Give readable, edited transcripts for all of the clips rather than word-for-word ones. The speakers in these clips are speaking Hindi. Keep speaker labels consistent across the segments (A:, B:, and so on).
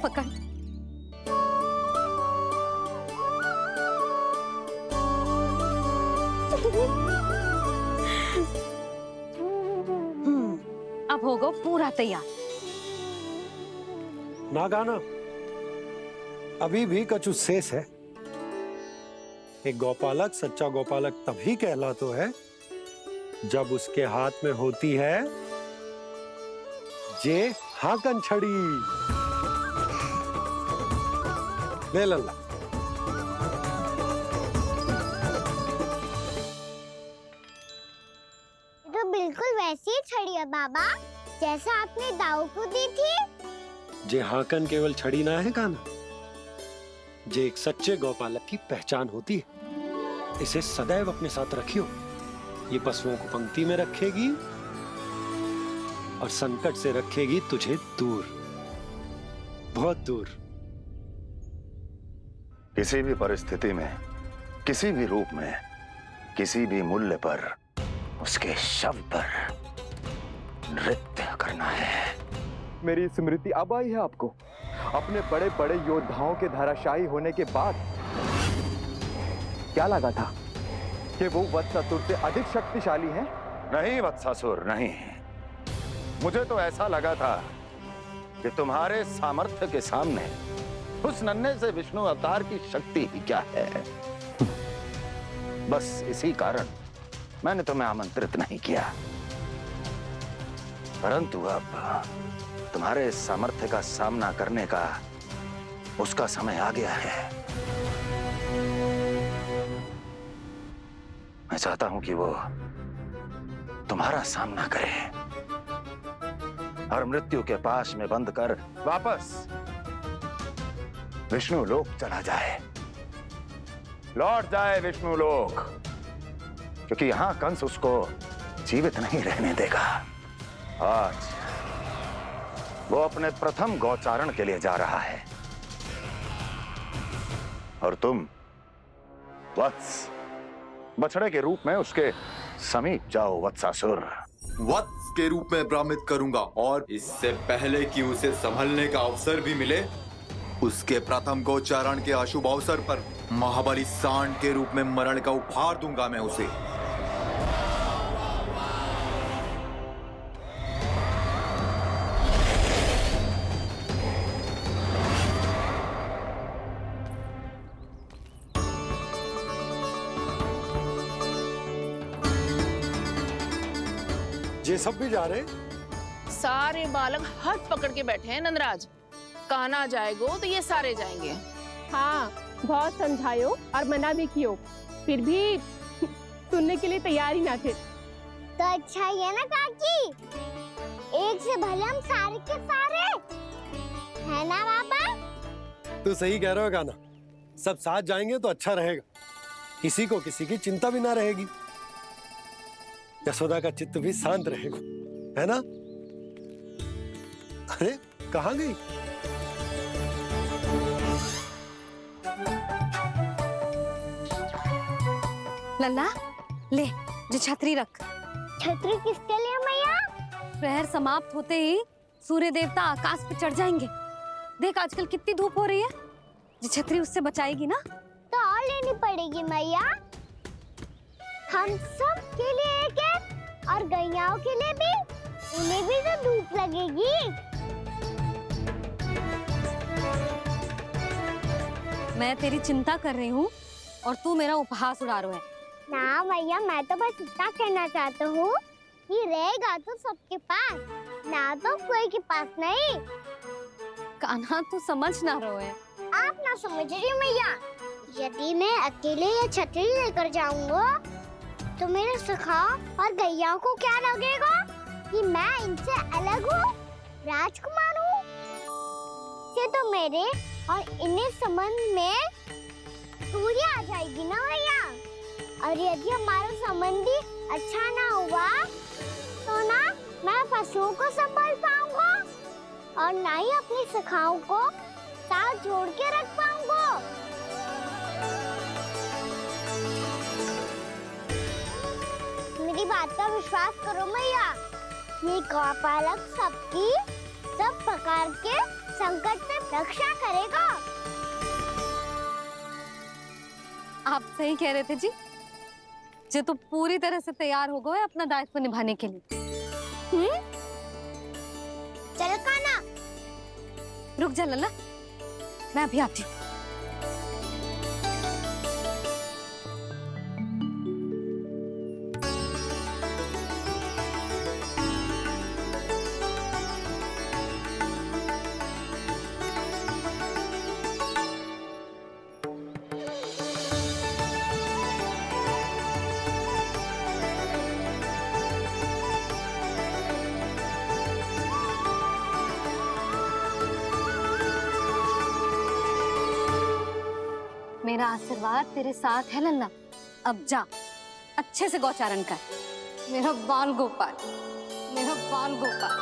A: पकड़। अब होगा पूरा तैयार।
B: ना गाना, अभी भी कछु शेष है। एक गौपालक सच्चा गौपालक तभी कहलाता है जब उसके हाथ में होती है जे हाकन छड़ी। ले लल्ला।
C: तो बिल्कुल वैसी ही छड़ी है बाबा जैसा आपने दाऊ को दी थी।
B: जे हाकन केवल छड़ी ना है गाना, जे एक सच्चे गौपालक की पहचान होती है। इसे सदैव अपने साथ रखियो। ये पशुओं को पंक्ति में रखेगी और संकट से रखेगी तुझे दूर, बहुत दूर।
D: किसी भी परिस्थिति में, किसी भी रूप में, किसी भी मूल्य पर उसके शव पर नृत्य करना है।
E: मेरी स्मृति अब आई है आपको अपने बड़े बड़े योद्धाओं के धराशायी होने के बाद। क्या लगा था कि वो वत्सासुर से अधिक शक्तिशाली हैं?
D: नहीं वत्सासुर, नहीं। मुझे तो ऐसा लगा था कि तुम्हारे सामर्थ्य के सामने उस नन्हे से विष्णु अवतार की शक्ति ही क्या है। बस इसी कारण मैंने तुम्हें आमंत्रित नहीं किया। परंतु अब तुम्हारे सामर्थ्य का सामना करने का उसका समय आ गया है। मैं चाहता हूं कि वो तुम्हारा सामना करे और मृत्यु के पाश में बंद कर वापस विष्णु लोक चला जाए, लौट जाए विष्णु लोक, क्योंकि यहां कंस उसको जीवित नहीं रहने देगा। आज वो अपने प्रथम गौचारण के लिए जा रहा है और तुम वत्स बछड़े के रूप में उसके समीप जाओ वत्सासुर।
F: वत्स के रूप में भ्रमित करूंगा और इससे पहले कि उसे संभलने का अवसर भी मिले, उसके प्रथम गोचारण के अशुभ अवसर पर महाबली सांड के रूप में मरण का उपहार दूंगा मैं उसे।
B: ये सब भी जा रहे?
G: सारे बालक हाथ पकड़ के बैठे हैं नंदराज। कान्हा जाएगो तो ये सारे जाएंगे।
H: हाँ, बहुत समझायो और मना भी कियो, फिर भी सुनने के लिए तैयार ही ना थे।
C: तो अच्छा ही है ना काकी, एक से भले हम सारे के सारे है ना बाबा।
B: तू सही कह रहे हो गाना, सब साथ जाएंगे तो अच्छा रहेगा, किसी को किसी की चिंता भी ना रहेगी, यशोदा का चित्त भी शांत रहेगा, है ना? अरे कहाँ गई?
A: लल्ला ले, जो छतरी रख।
C: छतरी किसके लिए मैया?
A: प्रहर समाप्त होते ही सूर्य देवता आकाश पे चढ़ जाएंगे। देख आजकल कितनी धूप हो रही है, जो छतरी उससे बचाएगी ना।
C: तो और लेनी पड़ेगी मैया, हम सब के लिए एक एक और गैयाओं के लिए भी, उन्हें भी तो धूप लगेगी।
A: मैं तेरी चिंता कर रही हूँ और तू मेरा उपहास उड़ा रहा है।
C: ना मैया, मैं तो बस इतना कहना चाहता हूँ कि रहेगा तो सबके पास, ना तो कोई के पास नहीं।
A: कान्हा तू समझ ना रहो है।
C: आप ना समझ रही मैया, यदि मैं अकेले ये छतरी लेकर जाऊंगा तो मेरे सखा और गैयाओं को क्या लगेगा कि मैं इनसे अलग हूँ, राजकुमार हूँ। ये तो मेरे और इन्हें संबंध में दूरी आ जाएगी ना भैया। और यदि हमारा संबंध ही अच्छा ना हुआ तो ना मैं पशुओं को संभाल पाऊंगा और ना ही अपनी सखाओं को साथ जोड़ के रख पाऊंगा। मेरी बात का विश्वास करो मैया, ये गौपालक सबकी सब प्रकार के संकट से रक्षा करेगा।
A: आप सही कह रहे थे जी। जे तो पूरी तरह से तैयार हो गए अपना दायित्व निभाने के लिए।
C: चल कान्हा।
A: रुक जा लल्ला, मैं अभी आती हूँ। मेरा आशीर्वाद तेरे साथ है लल्ला। अब जा, अच्छे से गौचारण कर। मेरा बाल गोपाल, मेरा बाल गोपाल।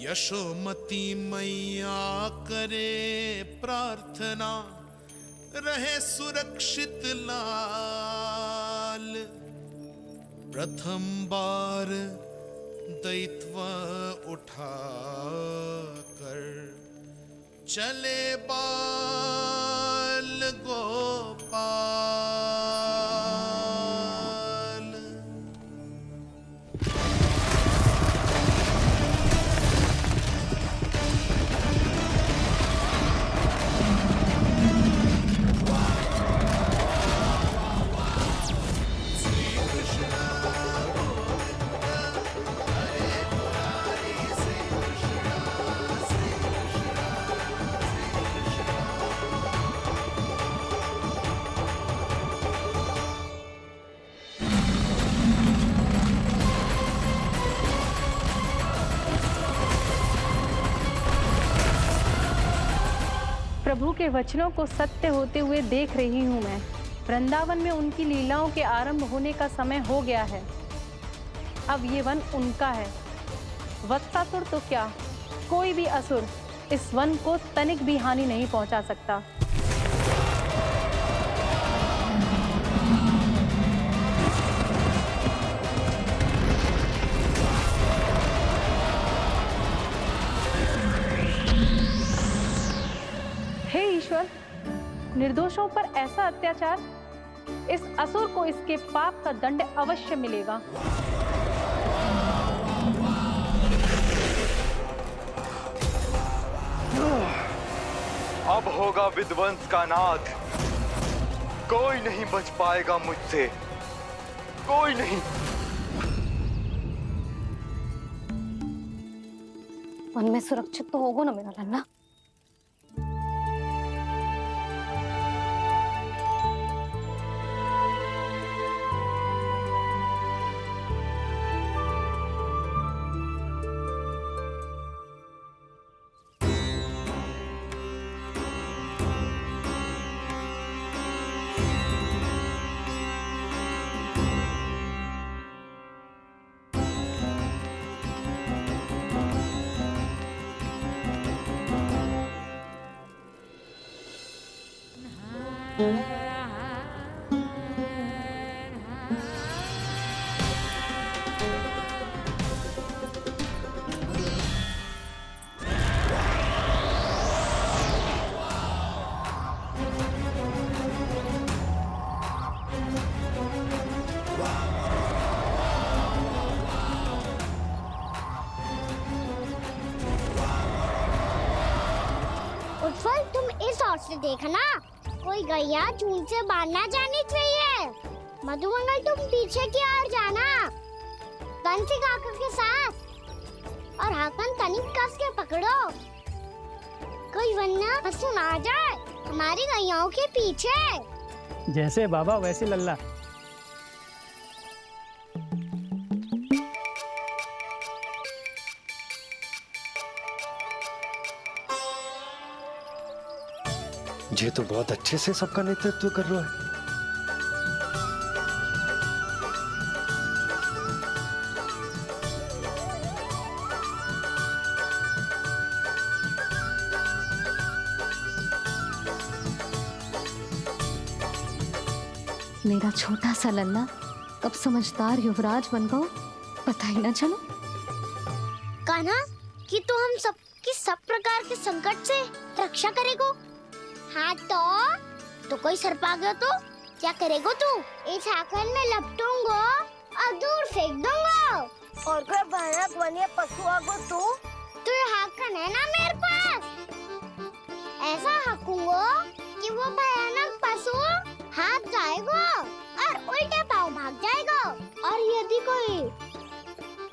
I: यशोमती मैया करे प्रार्थना, रहे सुरक्षित लाल। प्रथम बार दैत्व उठा कर चले बाल गोपाल।
H: प्रभु के वचनों को सत्य होते हुए देख रही हूँ मैं। वृंदावन में उनकी लीलाओं के आरंभ होने का समय हो गया है। अब ये वन उनका है। वत्सासुर तो क्या, कोई भी असुर इस वन को तनिक भी हानि नहीं पहुंचा सकता। हे ईश्वर, निर्दोषों पर ऐसा अत्याचार, इस असुर को इसके पाप का दंड अवश्य मिलेगा।
E: अब होगा विध्वंस का नाद। कोई नहीं बच पाएगा मुझसे, कोई नहीं।
A: वन में सुरक्षित तो होगा ना मेरा लल्ला।
C: उत्पल, तुम इस ओर से देखना, कोई गैया चून से बाहर ना जानी चाहिए। मधुमंगल, तुम पीछे की ओर जाना, बंसी काका के साथ। और हाकन तनिक कस के पकड़ो, कोई वरना पशु ना जाए हमारी गैयाओं के पीछे।
J: जैसे बाबा वैसे लल्ला।
B: ये तो बहुत अच्छे से सबका नेतृत्व कर रहा है।
A: मेरा छोटा सा लल्ला कब समझदार युवराज बन गया पता ही ना चलो।
C: कान्हा, कि तो हम सब कि सब प्रकार के संकट से रक्षा करेगो। हाँ तो कोई सर्प आ गया तो क्या करेगो तू? इस हाकन में लपटूंगा और दूर फेंक दूंगा। और कोई भयानक वन्य पशु आगो तो ये हाकन है ना मेरे पास, ऐसा हाकूंगा कि वो भयानक पशु हाथ जाएगा और उल्टे पाँव भाग जाएगा। और यदि कोई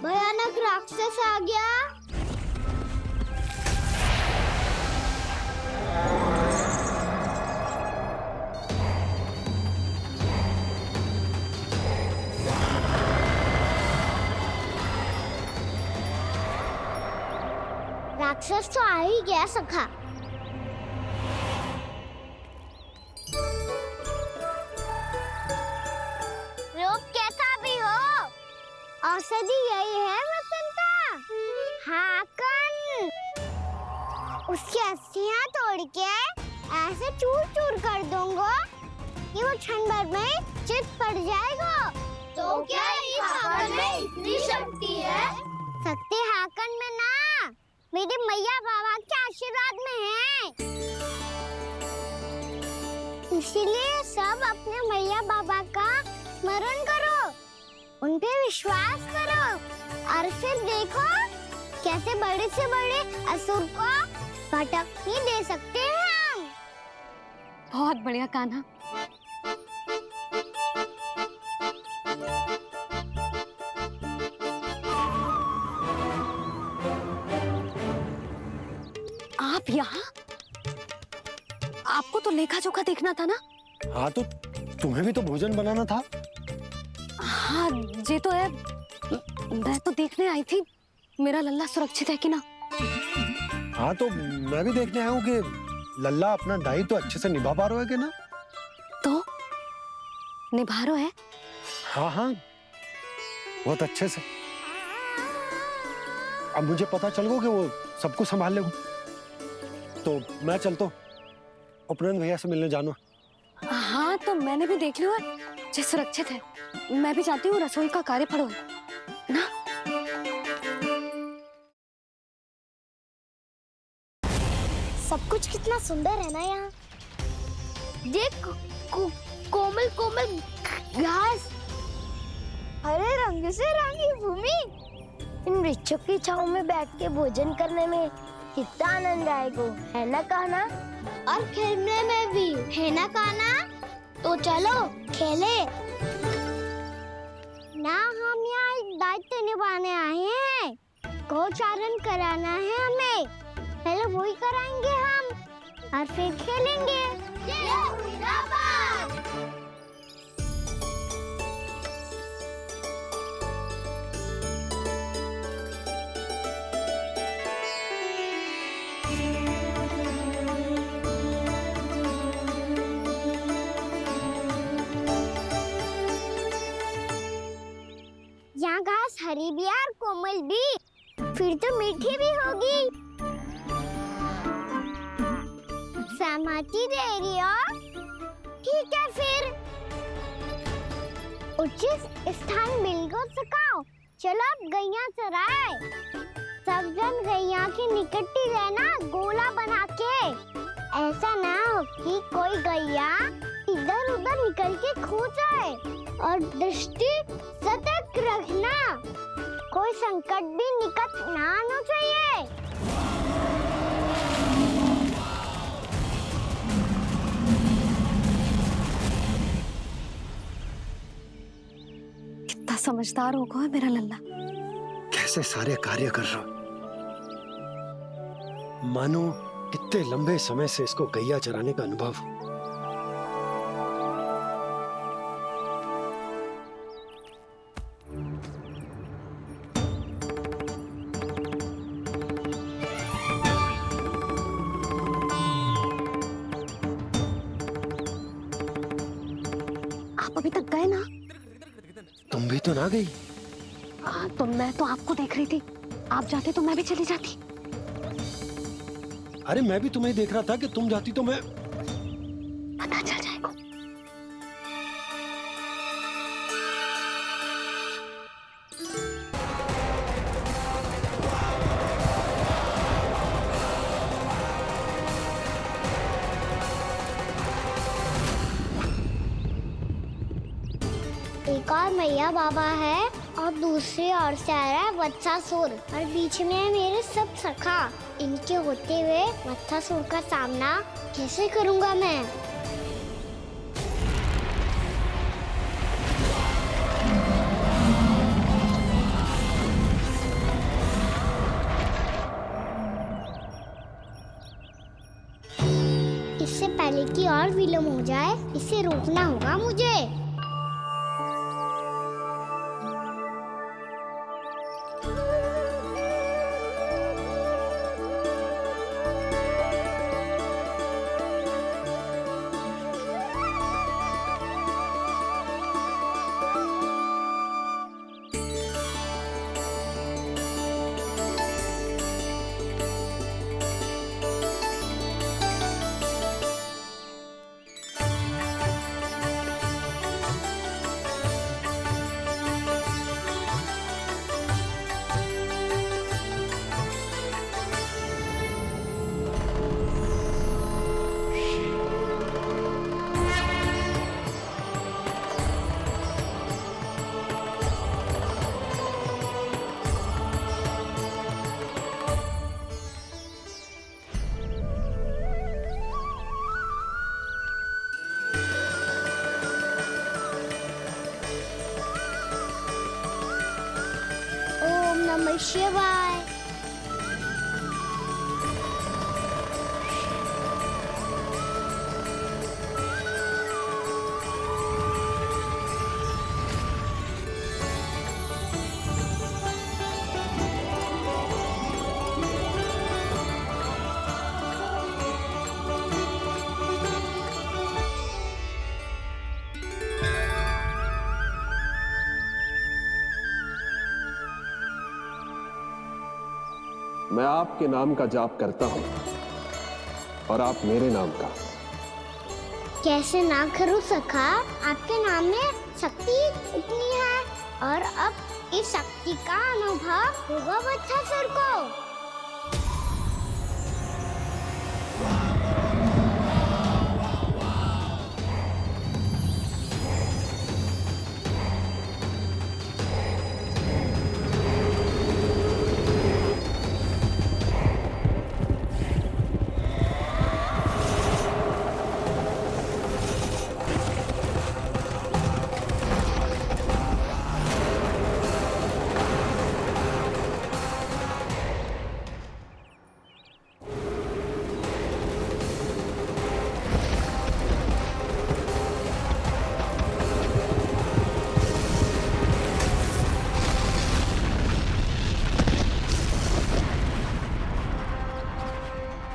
C: भयानक राक्षस आ गया राक्षस तो आ ही गया सखा। रूप कैसा भी हो, औषधि यही है वसंता। हाकन उसकी अस्थियां तोड़ के ऐसे चूर चूर कर दूंगा कि वो क्षण भर में चित पड़ जाएगा। तो क्या इस हाकन में इतनी शक्ति है? शक्ति हाकन में ना, मेरे मैया बाबा के आशीर्वाद में है। इसीलिए सब अपने मैया बाबा का स्मरण करो, उन पे विश्वास करो और फिर देखो कैसे बड़े से बड़े असुर को भटकने दे सकते हैं हम।
A: बहुत बढ़िया कान्हा। आप यहाँ? आपको तो लेखा जोखा देखना था ना?
B: हाँ तो तुम्हें भी तो भोजन बनाना था।
A: हाँ ये तो है, मैं तो देखने आई थी मेरा लल्ला सुरक्षित है कि ना।
B: हाँ तो मैं भी देखने आया हूँ कि लल्ला अपना दायित्व तो अच्छे से निभा पा रहा है कि ना।
A: तो निभा रहा है?
B: हाँ हाँ बहुत अच्छे से। अब मुझे पता चल गया कि वो सबको संभाल लेगा, तो मैं चलता हूँ, उपनंद भैया से मिलने जाना।
A: हाँ तो मैंने भी देख लिया जो सुरक्षित है। मैं भी चाहती हूँ रसोई का कार्य पड़ो ना।
C: सब कुछ कितना सुंदर है ना यहाँ। देख कोमल कोमल घास, हरे रंग से रंगी भूमि। इन वृक्षों की छांव में बैठ के भोजन करने में कितना आनंद आएगा, है ना कान्हा? और खेलने में भी, है ना कान्हा? तो चलो खेले ना। हम यहाँ एक दायित्व निभाने आए हैं, गोचारण कराना है हमें। पहले वही कराएंगे हम और फिर खेलेंगे। यहाँ घास हरी भी और कोमल भी, फिर तो मीठी भी होगी। सहमति दे रही हो? ठीक है फिर उचित स्थान बिल्कुल सुखाओ। चलो अब गैया चराए। सब जन गैया के निकट ही रहना, गोला बना के। ऐसा ना हो कि कोई गैया इधर उधर निकल के खो जाए। और दृष्टि सतर्क रखना, कोई संकट भी निकट ना आना चाहिए।
A: कितना समझदार होगा है मेरा लल्ला।
B: कैसे सारे कार्य कर रहा, मानो कितने लंबे समय से इसको गैया चराने का अनुभव हो।
A: अभी तक गए ना?
B: तुम भी तो ना गई।
A: तो मैं तो आपको देख रही थी, आप जाते तो मैं भी चली जाती।
B: अरे मैं भी तुम्हें देख रहा था कि तुम जाती तो मैं।
A: पता चल जाएगा।
C: ओर मैया बाबा है और दूसरी ओर से आ रहा है वत्सासुर और बीच में है मेरे सब सखा। इनके होते हुए वत्सासुर का सामना कैसे करूंगा मैं? इससे पहले कि और विलम्ब हो जाए, इसे रोकना होगा मुझे। ओम नमः शिवाय।
J: मैं आपके नाम का जाप करता हूं और आप मेरे नाम का।
C: कैसे ना करूं सखा, आपके नाम में शक्ति इतनी है और अब इस शक्ति का अनुभव होगा वत्सासुर को।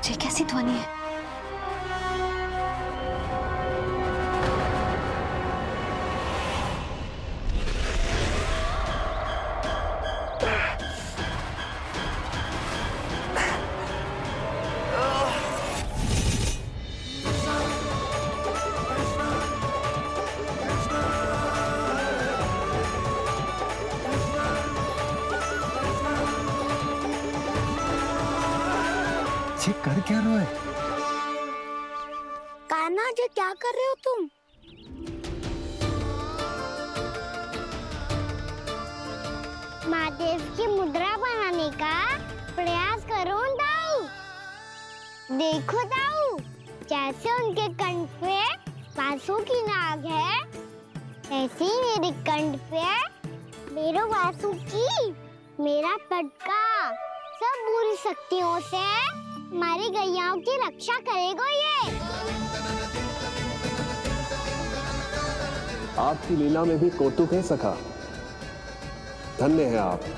A: ये कैसी ध्वनि है?
B: ये कर क्या रहा है?
C: कान्हा जी क्या कर रहे हो तुम? महादेव की मुद्रा बनाने का प्रयास करो दाऊ। देखो दाऊ, जैसे उनके कंठ पे बांसुरी की नाग है, ऐसे ही मेरे कंठ पे मेरो बांसुरी, मेरा पटका सब बुरी शक्तियों से हमारी गैयाओं की रक्षा करेगा ये।
J: आपकी लीला में भी कौतुक है सखा, धन्य है आप।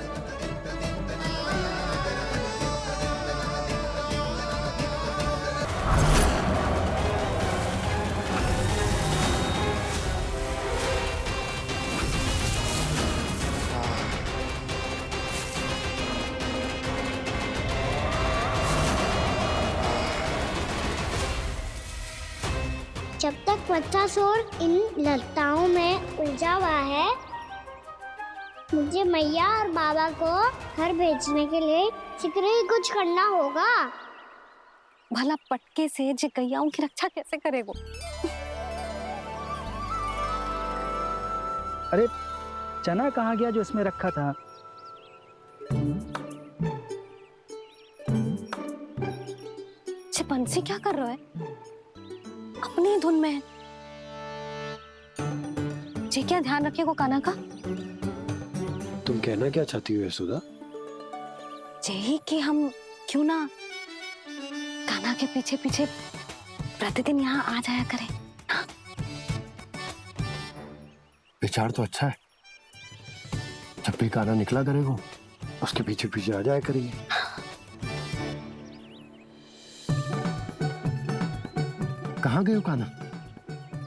C: जब तक वत्सासुर इन लताओं में उलझा हुआ है, मुझे मैया और बाबा को घर भेजने के लिए शीघ्र ही कुछ करना होगा।
A: भला पटके से जे गैयाओं की रक्षा कैसे करेगो?
B: अरे
K: चना कहाँ गया जो इसमें रखा था?
A: बंसी क्या कर रहा है? अपनी ही धुन में है। जी क्या ध्यान रखिएगा कान्हा का।
B: तुम कहना क्या चाहती हो यशोदा?
A: यही कि हम क्यों ना कान्हा के पीछे पीछे प्रतिदिन यहाँ आ जाया करें। हाँ?
B: विचार तो अच्छा है। जब भी कान्हा निकला करेगा उसके पीछे पीछे आ जाया करेंगे। कहाँ गए हो कान्हा?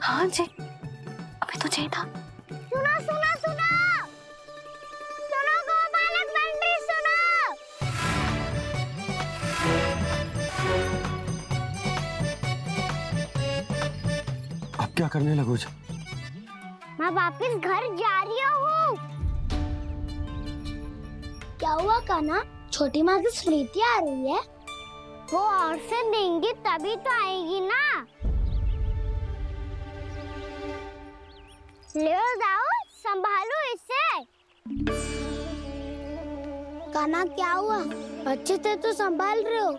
A: हाँ जी, अभी तो चाहिए था।
C: सुनो सुनो सुनो सुनो गोपालक बंटी सुनो।
B: अब क्या करने लगोगे?
C: मैं वापस घर जा रही हूँ। क्या हुआ कान्हा? छोटी माँ की स्मृति आ रही है? वो और से देंगी तभी तो आएगी ना। ले जाओ, संभालो इसे। कान्हा क्या हुआ? अच्छे से तो संभाल रहे हो,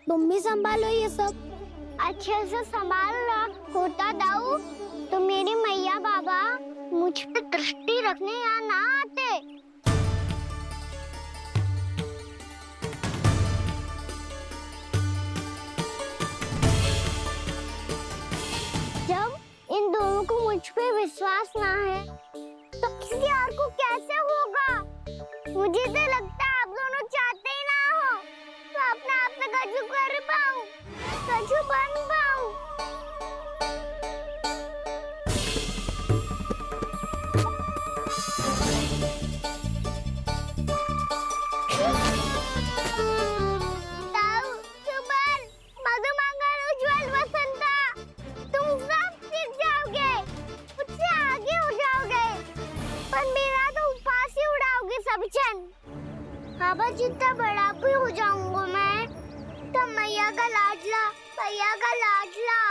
C: तुम भी संभालो ये सब। अच्छे से संभाल लो होता दाऊ तो मेरी मैया बाबा मुझ पे दृष्टि रखने यहाँ ना आते। जब इन दोनों को मुझ पे विश्वास ना है तो किसी और को कैसे होगा? मुझे तो लगता है आप दोनों चाहते ही ना हो तो अपने आप में गजू कर पाऊं, गजू बन पाऊं। ताऊ, सुबह, मधुमंगल, उज्जवल, वसंता, तुम सब सीख जाओगे, मुझसे आगे हो जाओगे, पर मेरा तो उपवास ही उड़ाओगे सब जन। हाँ बस जितना बड़ा भी हो जाऊंगा मैं, तब मैया का लाडला, भैया का लाडला,